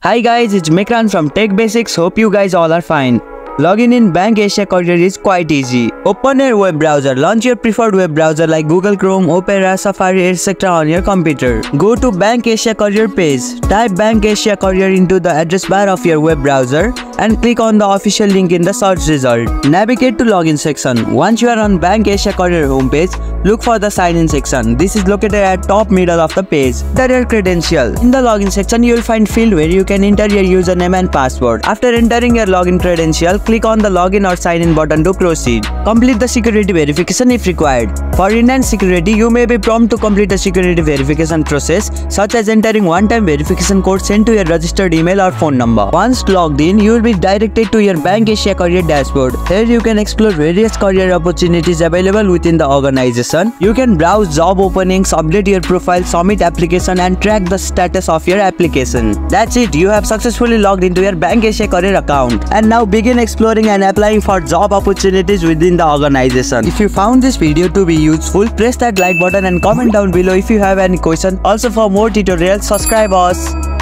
Hi guys, it's Mikran from Tech Basics. Hope you guys all are fine. Login in Bank Asia career is quite easy. Open your web browser. Launch your preferred web browser like Google Chrome, Opera, Safari, etc. on your computer. Go to Bank Asia career page. Type Bank Asia career into the address bar of your web browser and click on the official link in the search result. Navigate to login section. Once you are on Bank Asia career homepage, look for the sign in section. This is located at top middle of the page. Enter your credential. In the login section, you will find field where you can enter your username and password. After entering your login credential, click on the login or sign in button to proceed. Complete the security verification if required. For enhanced security, you may be prompted to complete a security verification process such as entering one-time verification code sent to your registered email or phone number. Once logged in, you will be directed to your Bank Asia career dashboard. Here you can explore various career opportunities available within the organization. You can browse job openings, update your profile, submit application and track the status of your application. That's it, you have successfully logged into your Bank Asia career account and now begin exploring and applying for job opportunities within the organization. If you found this video to be useful, press that like button and comment down below if you have any question. Also for more tutorials, subscribe us.